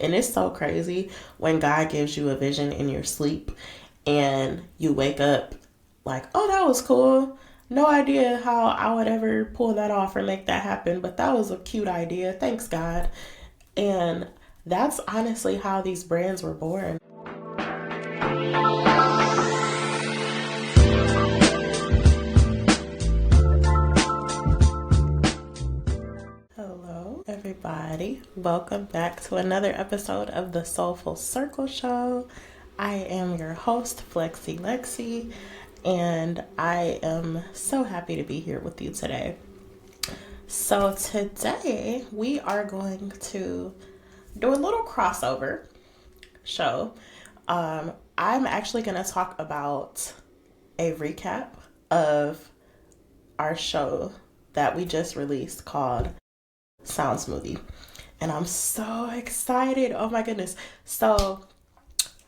And it's so crazy when God gives you a vision in your sleep and you wake up like, oh, that was cool. No idea how I would ever pull that off or make that happen, but that was a cute idea. Thanks, God. And that's honestly how these brands were born. Hello, everybody. Welcome back to another episode of the SoulFULL Circle Show. I am your host, Flexi Lexi, and I am so happy to be here with you today. So today we are going to do a little crossover show. I'm actually going to talk about a recap of our show that we just released called Sound Smoothie. And I'm so excited. Oh my goodness. So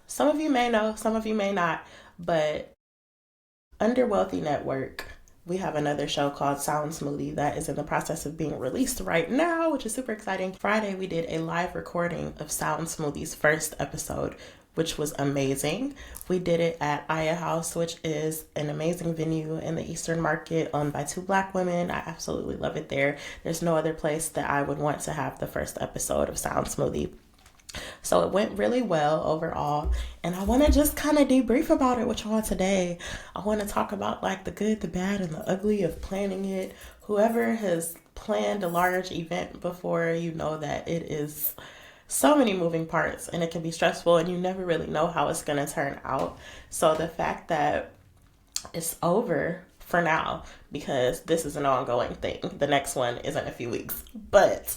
some of you may know, some of you may not, but under Wealthy Network, we have another show called Sound Smoothie that is in the process of being released right now, which is super exciting. Friday, we did a live recording of Sound Smoothie's first episode, which was amazing. We did it at Aya House, which is an amazing venue in the Eastern Market owned by two Black women. I absolutely love it there. There's no other place that I would want to have the first episode of Sound Smoothie. So it went really well overall, and I want to just kind of debrief about it with y'all today. I want to talk about like the good, the bad, and the ugly of planning it. Whoever has planned a large event before, you know that it is so many moving parts and it can be stressful and you never really know how it's going to turn out. So the fact that it's over for now, because this is an ongoing thing. The next one is in a few weeks, but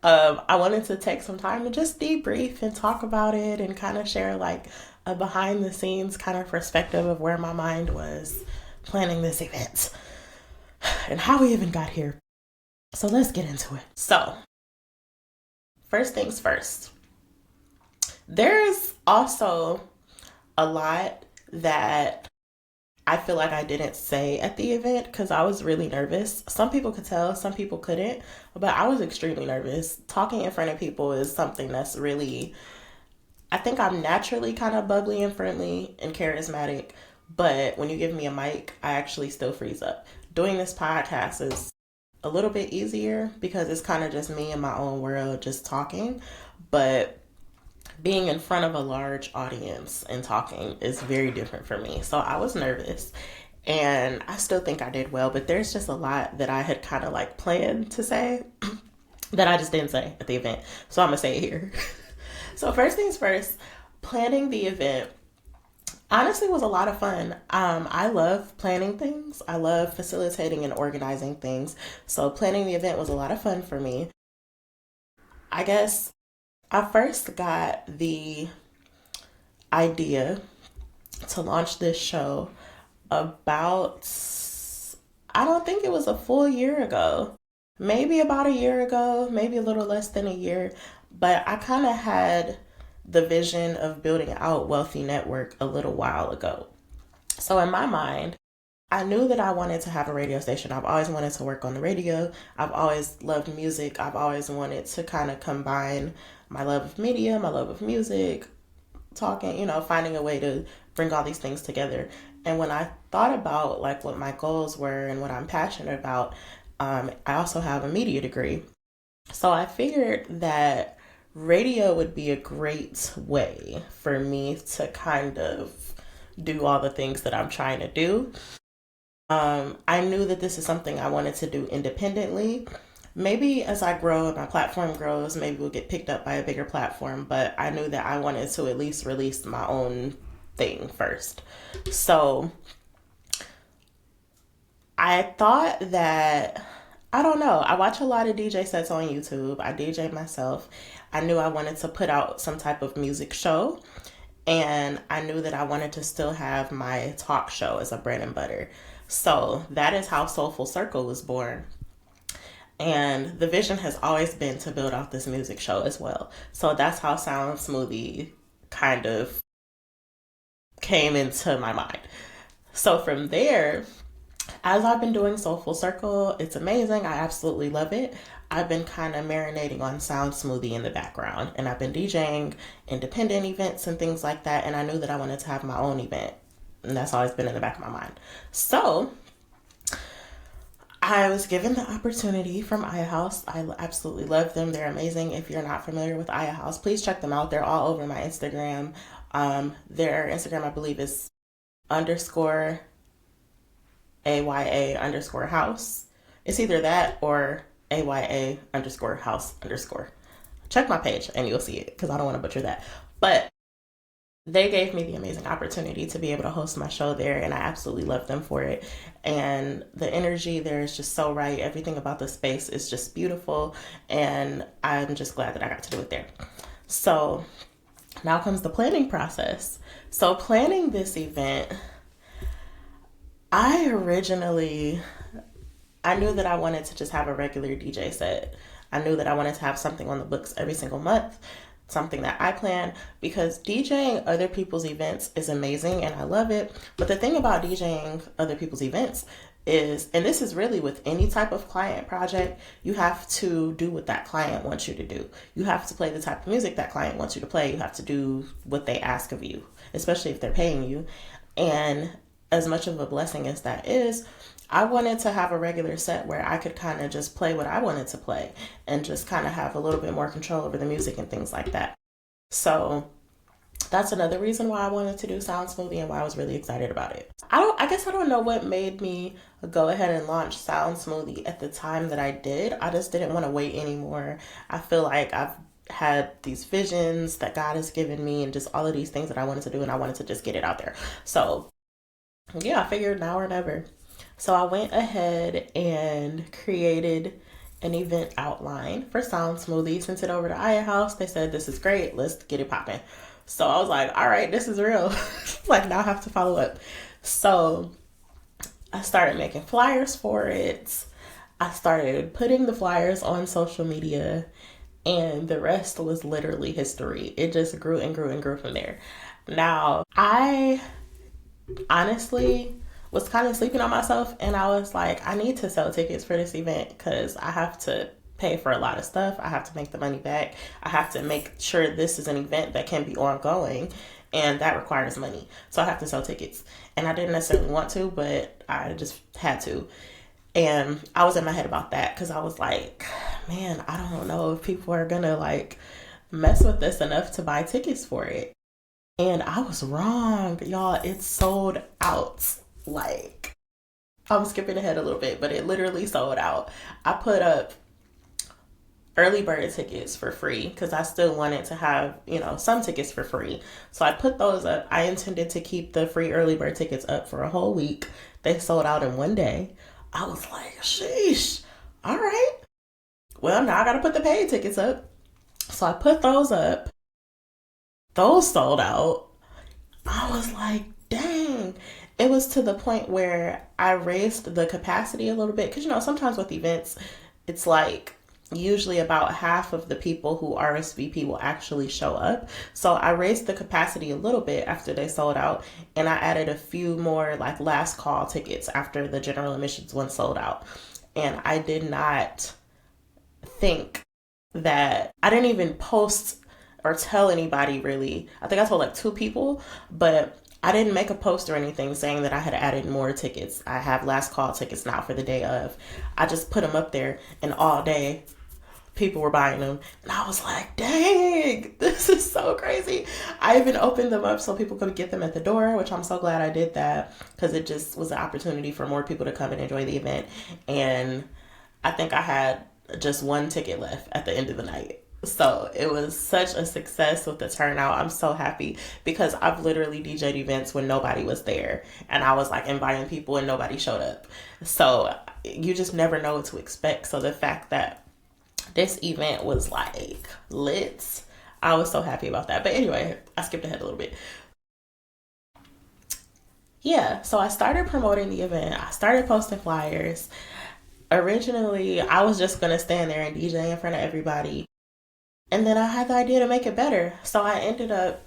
I wanted to take some time to just debrief and talk about it and kind of share like a behind the scenes kind of perspective of where my mind was planning this event and how we even got here. So let's get into it. So first things first, there's also a lot that I feel like I didn't say at the event because I was really nervous. Some people could tell, some people couldn't, but I was extremely nervous. Talking in front of people is something that's really, I think I'm naturally kind of bubbly and friendly and charismatic, but when you give me a mic, I actually still freeze up. Doing this podcast is a little bit easier because it's kind of just me in my own world just talking, but being in front of a large audience and talking is very different for me. So I was nervous and I still think I did well, but there's just a lot that I had kind of like planned to say that I just didn't say at the event. So I'm gonna say it here. So first things first, planning the event honestly was a lot of fun. I love planning things. I love facilitating and organizing things. So planning the event was a lot of fun for me. I guess I first got the idea to launch this show about, I don't think it was a full year ago, maybe about a year ago, maybe a little less than a year, but I kind of had the vision of building out Wealthy Network a little while ago. So in my mind, I knew that I wanted to have a radio station. I've always wanted to work on the radio. I've always loved music. I've always wanted to kind of combine my love of media, my love of music, talking, finding a way to bring all these things together. And when I thought about like what my goals were and what I'm passionate about, I also have a media degree. So I figured that radio would be a great way for me to kind of do all the things that I'm trying to do. I knew that this is something I wanted to do independently. Maybe as I grow and my platform grows, maybe we'll get picked up by a bigger platform, but I knew that I wanted to at least release my own thing first. So I thought that, I don't know, I watch a lot of DJ sets on YouTube. I DJ myself. I knew I wanted to put out some type of music show, and I knew that I wanted to still have my talk show as a bread and butter. So that is how SoulFULL Circle was born. And the vision has always been to build out this music show as well. So that's how Sound Smoothie kind of came into my mind. So from there, as I've been doing SoulFULL Circle, it's amazing. I absolutely love it. I've been kind of marinating on Sound Smoothie in the background, and I've been DJing independent events and things like that, and I knew that I wanted to have my own event, and that's always been in the back of my mind. So I was given the opportunity from Aya House. I absolutely love them. They're amazing. If you're not familiar with Aya House, please check them out. They're all over my Instagram. Their Instagram, I believe, is _AYA _house. It's either that or AYA _house_. Check my page and you'll see it, because I don't want to butcher that. But they gave me the amazing opportunity to be able to host my show there, and I absolutely love them for it. And the energy there is just so right. Everything about the space is just beautiful, and I'm just glad that I got to do it there. So now comes the planning process. So planning this event, I knew that I wanted to just have a regular DJ set. I knew that I wanted to have something on the books every single month, something that I plan, because DJing other people's events is amazing and I love it. But the thing about DJing other people's events is, and this is really with any type of client project, you have to do what that client wants you to do. You have to play the type of music that client wants you to play. You have to do what they ask of you, especially if they're paying you. And as much of a blessing as that is, I wanted to have a regular set where I could kind of just play what I wanted to play and just kind of have a little bit more control over the music and things like that. So that's another reason why I wanted to do Sound Smoothie and why I was really excited about it. I guess I don't know what made me go ahead and launch Sound Smoothie at the time that I did. I just didn't want to wait anymore. I feel like I've had these visions that God has given me and just all of these things that I wanted to do, and I wanted to just get it out there. So yeah, I figured now or never. So I went ahead and created an event outline for Sound Smoothie, sent it over to Aya House. They said, this is great, let's get it popping. So I was like, all right, this is real. Like, now I have to follow up. So I started making flyers for it. I started putting the flyers on social media, and the rest was literally history. It just grew and grew and grew from there. Now, I honestly was kind of sleeping on myself, and I was like, I need to sell tickets for this event because I have to pay for a lot of stuff. I have to make the money back. I have to make sure this is an event that can be ongoing, and that requires money. So I have to sell tickets. And I didn't necessarily want to, but I just had to. And I was in my head about that because I was like, man, I don't know if people are gonna like mess with this enough to buy tickets for it. And I was wrong, y'all. It sold out. Like, I'm skipping ahead a little bit, but it literally sold out. I put up early bird tickets for free because I still wanted to have, some tickets for free. So I put those up. I intended to keep the free early bird tickets up for a whole week. They sold out in one day. I was like, sheesh. All right. Well, now I got to put the paid tickets up. So I put those up. Those sold out. I was like, dang. It was to the point where I raised the capacity a little bit. Because, sometimes with events, it's like usually about half of the people who RSVP will actually show up. So I raised the capacity a little bit after they sold out. And I added a few more like last call tickets after the general admissions one sold out. And I did not think that, I didn't even post or tell anybody really. I think I told like 2 people, but I didn't make a post or anything saying that I had added more tickets. I have last call tickets now for the day of. I just put them up there, and all day people were buying them. And I was like, dang, this is so crazy. I even opened them up so people could get them at the door, which I'm so glad I did that because it just was an opportunity for more people to come and enjoy the event. And I think I had just 1 ticket left at the end of the night. So it was such a success with the turnout. I'm so happy because I've literally DJed events when nobody was there, and I was like inviting people and nobody showed up. So you just never know what to expect. So the fact that this event was like lit, I was so happy about that. But anyway, I skipped ahead a little bit. Yeah, so I started promoting the event. I started posting flyers. Originally, I was just going to stand there and DJ in front of everybody. And then I had the idea to make it better. So I ended up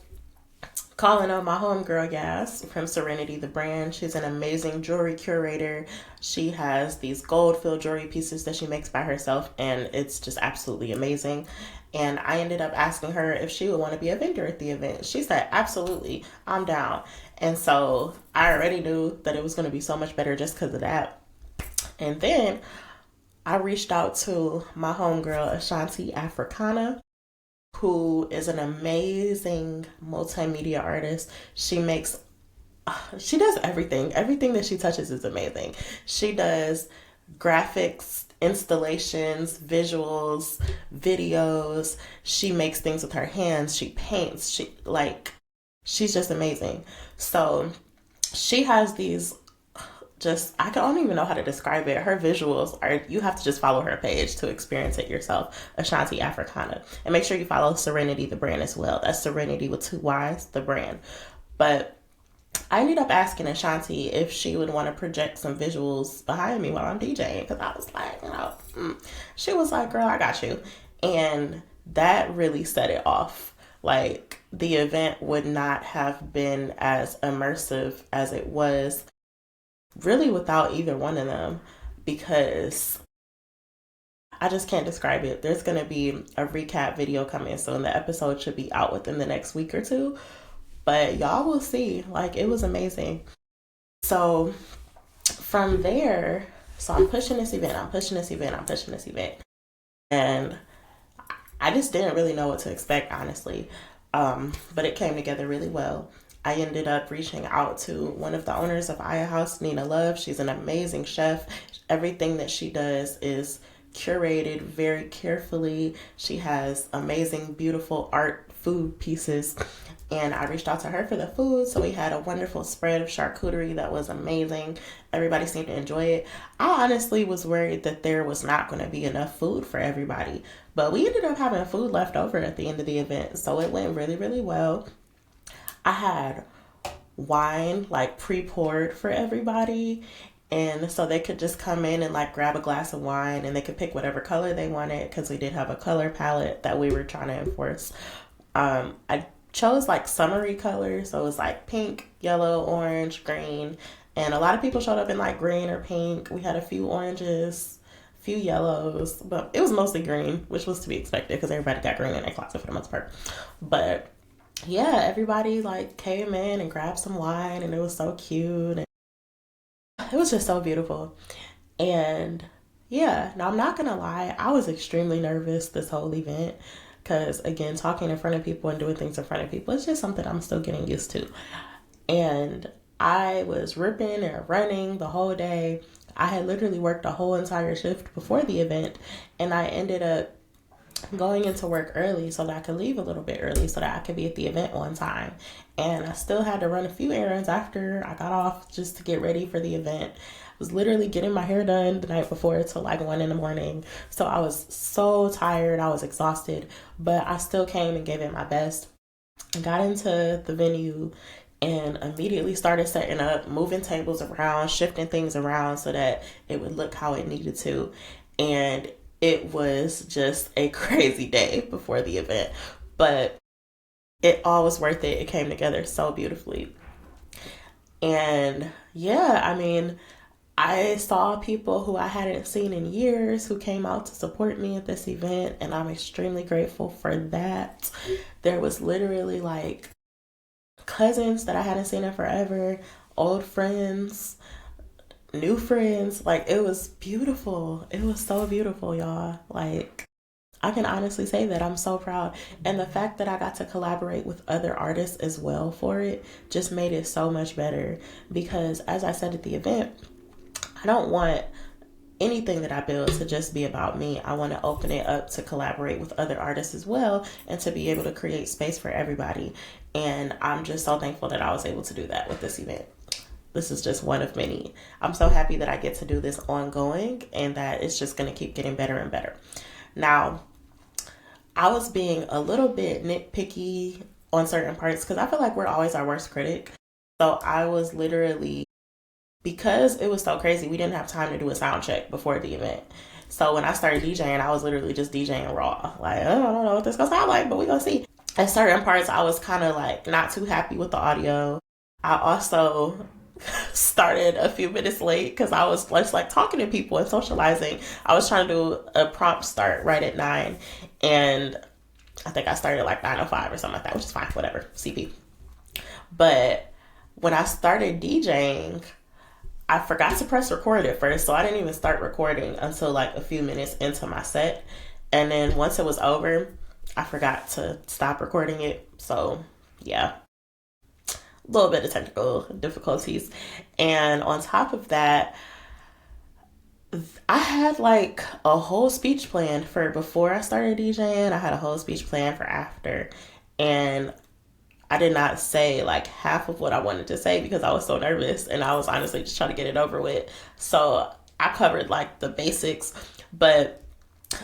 calling on my homegirl Yas from Serenity the brand. She's an amazing jewelry curator. She has these gold filled jewelry pieces that she makes by herself, and it's just absolutely amazing. And I ended up asking her if she would want to be a vendor at the event. She said, absolutely, I'm down. And so I already knew that it was going to be so much better just because of that. And then I reached out to my homegirl Ashanti Africana, who is an amazing multimedia artist. She does everything. Everything that she touches is amazing. She does graphics, installations, visuals, videos. She makes things with her hands. She paints. She's just amazing. So she has these I don't even know how to describe it. Her visuals you have to just follow her page to experience it yourself, Ashanti Africana. And make sure you follow Serenity the brand as well. That's Serenity with 2 Y's, the brand. But I ended up asking Ashanti if she would want to project some visuals behind me while I'm DJing, because I was like, She was like, girl, I got you. And that really set it off. Like, the event would not have been as immersive as it was really without either one of them, because I just can't describe it. There's going to be a recap video coming soon. The episode should be out within the next week or two, but y'all will see. Like, it was amazing. So from there, I'm pushing this event. And I just didn't really know what to expect, honestly. But it came together really well. I ended up reaching out to one of the owners of Aya House, Nina Love. She's an amazing chef. Everything that she does is curated very carefully. She has amazing, beautiful art food pieces. And I reached out to her for the food. So we had a wonderful spread of charcuterie that was amazing. Everybody seemed to enjoy it. I honestly was worried that there was not going to be enough food for everybody. But we ended up having food left over at the end of the event. So it went really, really well. I had wine pre-poured for everybody, and so they could just come in and grab a glass of wine, and they could pick whatever color they wanted, because we did have a color palette that we were trying to enforce. I chose summery colors, so it was pink, yellow, orange, green, and a lot of people showed up in green or pink. We had a few oranges, a few yellows, but it was mostly green, which was to be expected because everybody got green in their closet for the most part. But yeah, everybody came in and grabbed some wine, and it was so cute, and it was just so beautiful. And yeah, now I'm not gonna lie, I was extremely nervous this whole event, because again, talking in front of people and doing things in front of people, it's just something I'm still getting used to. And I was ripping and running the whole day. I had literally worked a whole entire shift before the event, and I ended up going into work early so that I could leave a little bit early so that I could be at the event on time. And I still had to run a few errands after I got off just to get ready for the event. I was literally getting my hair done the night before till 1 a.m. So I was so tired. I was exhausted, but I still came and gave it my best. I got into the venue and immediately started setting up, moving tables around, shifting things around so that it would look how it needed to. And it was just a crazy day before the event, but it all was worth it. It came together so beautifully. And yeah, I mean, I saw people who I hadn't seen in years who came out to support me at this event, and I'm extremely grateful for that. There was literally cousins that I hadn't seen in forever, old friends, new friends. It was beautiful. It was so beautiful, y'all. I can honestly say that I'm so proud. And the fact that I got to collaborate with other artists as well for it just made it so much better. Because as I said at the event, I don't want anything that I build to just be about me. I want to open it up to collaborate with other artists as well, and to be able to create space for everybody. And I'm just so thankful that I was able to do that with this event. This is just one of many. I'm so happy that I get to do this ongoing, and that it's just going to keep getting better and better. Now, I was being a little bit nitpicky on certain parts, because I feel like we're always our worst critic. So I was literally, because it was so crazy, we didn't have time to do a sound check before the event. So when I started DJing, I was literally just DJing raw. I don't know what this gonna sound like, but we gonna see. at certain parts, I was kind of like not too happy with the audio. I also started a few minutes late because I was just like talking to people and socializing. I was trying to do a prompt start right at 9, and I think I started like 9:05 or something like that, which is fine, whatever, CP. But when I started DJing, I forgot to press record at first, so I didn't even start recording until like a few minutes into my set. And then once it was over, I forgot to stop recording it. So yeah, a little bit of technical difficulties. And on top of that, I had like a whole speech planned for before I started DJing. I had a whole speech planned for after. And I did not say like half of what I wanted to say because I was so nervous and I was honestly just trying to get it over with. So I covered like the basics, but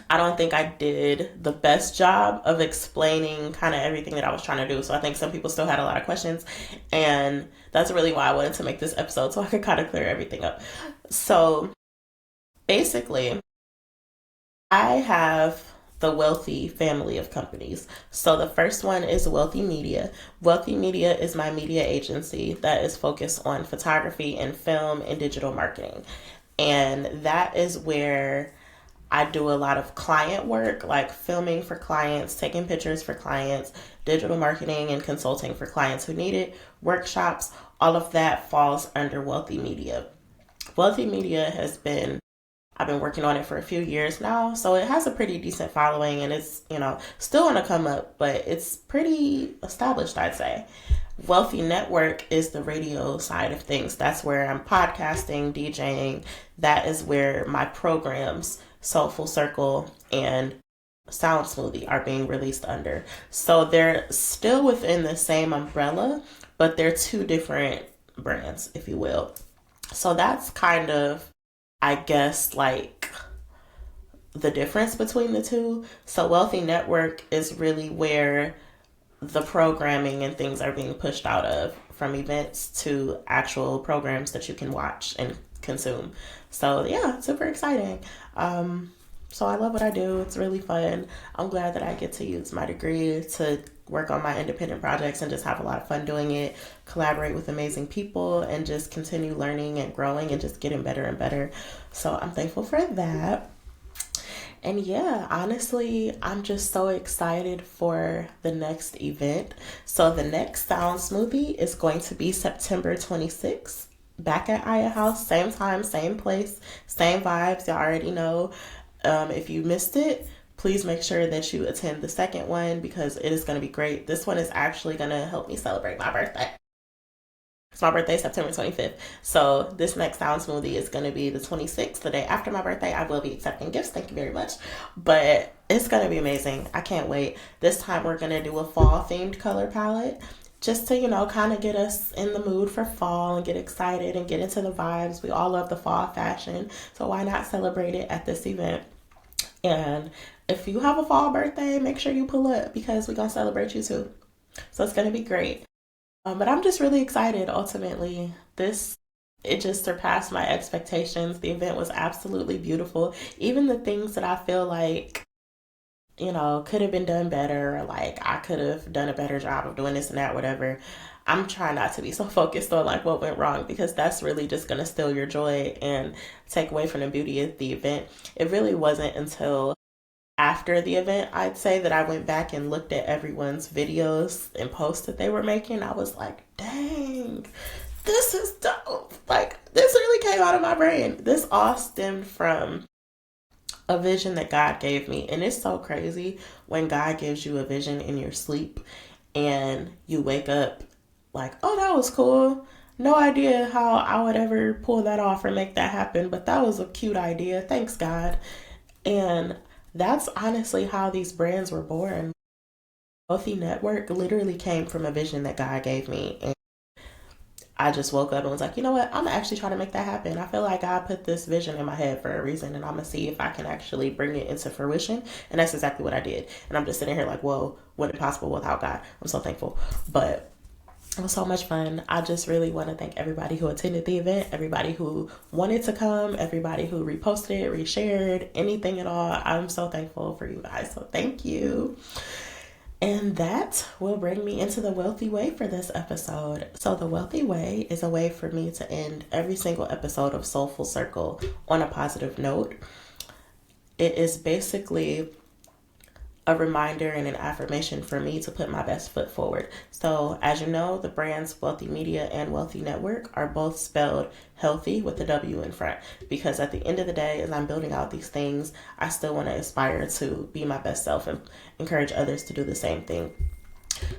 I don't think I did the best job of explaining kind of everything that I was trying to do. So I think some people still had a lot of questions, and that's really why I wanted to make this episode so I could kind of clear everything up. So basically, I have the Wealthy family of companies. So the first one is Wealthy Media. Wealthy Media is my media agency that is focused on photography and film and digital marketing. And that is where I do a lot of client work, like filming for clients, taking pictures for clients, digital marketing and consulting for clients who need it, workshops. All of that falls under Wealthy Media. Wealthy Media I've been working on it for a few years now, so it has a pretty decent following, and it's, still on the come up, but it's pretty established, I'd say. Wealthy Network is the radio side of things. That's where I'm podcasting, DJing. That is where my programs, SoulFULL Circle and Sound Smoothie, are being released under. So they're still within the same umbrella, but they're two different brands, if you will. So that's kind of, I guess, like the difference between the two. So Wealthy Network is really where the programming and things are being pushed out of, from events to actual programs that you can watch and consume. So yeah, super exciting. So I love what I do. It's really fun. I'm glad that I get to use my degree to work on my independent projects and just have a lot of fun doing it, collaborate with amazing people, and just continue learning and growing and just getting better and better. So I'm thankful for that. And yeah, honestly, I'm just so excited for the next event. So the next Sound Smoothie is going to be September 26th, back at Aya House, same time, same place, same vibes. Y'all already know. If you missed it, please make sure that you attend the second one because it is going to be great. This one is actually going to help me celebrate my birthday. It's my birthday, September 25th. So this next Sound Smoothie is going to be the 26th, the day after my birthday. I will be accepting gifts. Thank you very much. But it's going to be amazing. I can't wait. This time we're going to do a fall themed color palette just to, kind of get us in the mood for fall and get excited and get into the vibes. We all love the fall fashion. So why not celebrate it at this event? And if you have a fall birthday, make sure you pull up because we're going to celebrate you too. So it's going to be great. But I'm just really excited. Ultimately, it just surpassed my expectations. The event was absolutely beautiful. Even the things that I feel like, could have been done better, or like I could have done a better job of doing this and that, whatever. I'm trying not to be so focused on like what went wrong because that's really just going to steal your joy and take away from the beauty of the event. It really wasn't until after the event, I'd say, that I went back and looked at everyone's videos and posts that they were making. I was like, dang, this is dope. Like, this really came out of my brain. This all stemmed from a vision that God gave me. And it's so crazy when God gives you a vision in your sleep and you wake up like, oh, that was cool. No idea how I would ever pull that off or make that happen, but that was a cute idea. Thanks, God. And that's honestly how these brands were born. Wealthy Network literally came from a vision that God gave me. And I just woke up and was like, you know what? I'm actually trying to make that happen. I feel like God put this vision in my head for a reason, and I'm going to see if I can actually bring it into fruition. And that's exactly what I did. And I'm just sitting here like, whoa, wasn't possible without God. I'm so thankful. But it was so much fun. I just really want to thank everybody who attended the event, everybody who wanted to come, everybody who reposted, reshared, anything at all. I'm so thankful for you guys. So thank you. And that will bring me into the wealthy way for this episode. So the wealthy way is a way for me to end every single episode of Soulful Circle on a positive note. It is basically a reminder and an affirmation for me to put my best foot forward. So as you know, the brands Wealthy Media and Wealthy Network are both spelled healthy with the W in front, because at the end of the day, as I'm building out these things, I still want to aspire to be my best self and encourage others to do the same thing.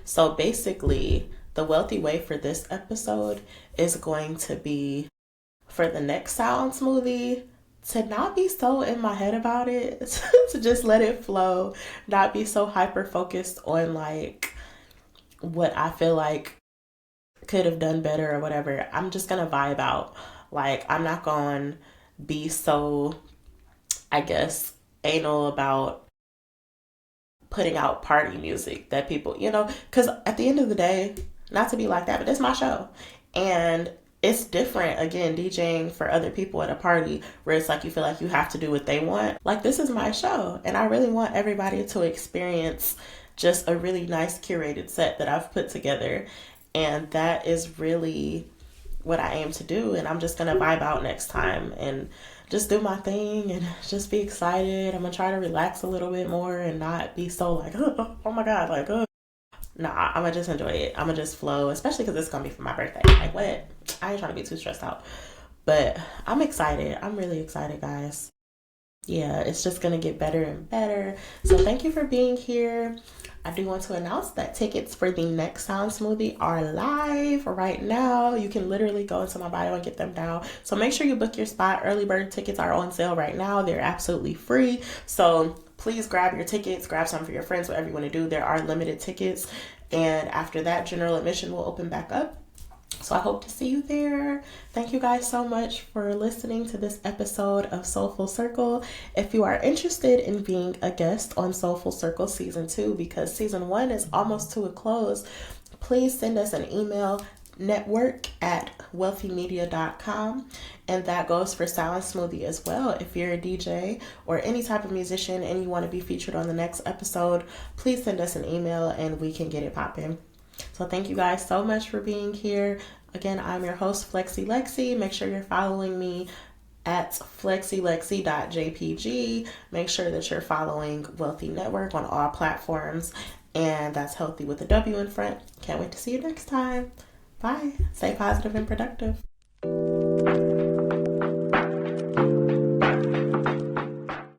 So basically, the wealthy way for this episode is going to be, for the next Sound Smoothie, to not be so in my head about it, to just let it flow, not be so hyper focused on like what I feel like could have done better or whatever. I'm just gonna vibe out. Like, I'm not gonna be so, I guess, anal about putting out party music that people, because at the end of the day, not to be like that, but it's my show. And it's different, again, DJing for other people at a party where it's like you feel like you have to do what they want. Like, this is my show, and I really want everybody to experience just a really nice curated set that I've put together. And that is really what I aim to do. And I'm just going to vibe out next time and just do my thing and just be excited. I'm going to try to relax a little bit more and not be so like, oh my God, like, Nah, I'm gonna just enjoy it. I'm gonna just flow, especially because it's gonna be for my birthday. Like, what? I ain't trying to be too stressed out. But I'm excited. I'm really excited, guys. Yeah, it's just gonna get better and better. So thank you for being here. I do want to announce that tickets for the next Sound Smoothie are live right now. You can literally go into my bio and get them now. So make sure you book your spot. Early bird tickets are on sale right now. They're absolutely free. So please grab your tickets, grab some for your friends, whatever you want to do. There are limited tickets. And after that, general admission will open back up. So I hope to see you there. Thank you guys so much for listening to this episode of SoulFULL Circle. If you are interested in being a guest on SoulFULL Circle Season 2, because Season 1 is almost to a close, please send us an email, network@wealthymedia.com, and that goes for Sound Smoothie as well. If you're a DJ or any type of musician and you want to be featured on the next episode, please send us an email and we can get it popping. So thank you guys so much for being here. Again, I'm your host, Flexi Lexi. Make sure you're following me at flexilexi.jpg. Make sure that you're following Wealthy Network on all platforms, and that's healthy with a W in front. Can't wait to see you next time. Bye. Stay positive and productive.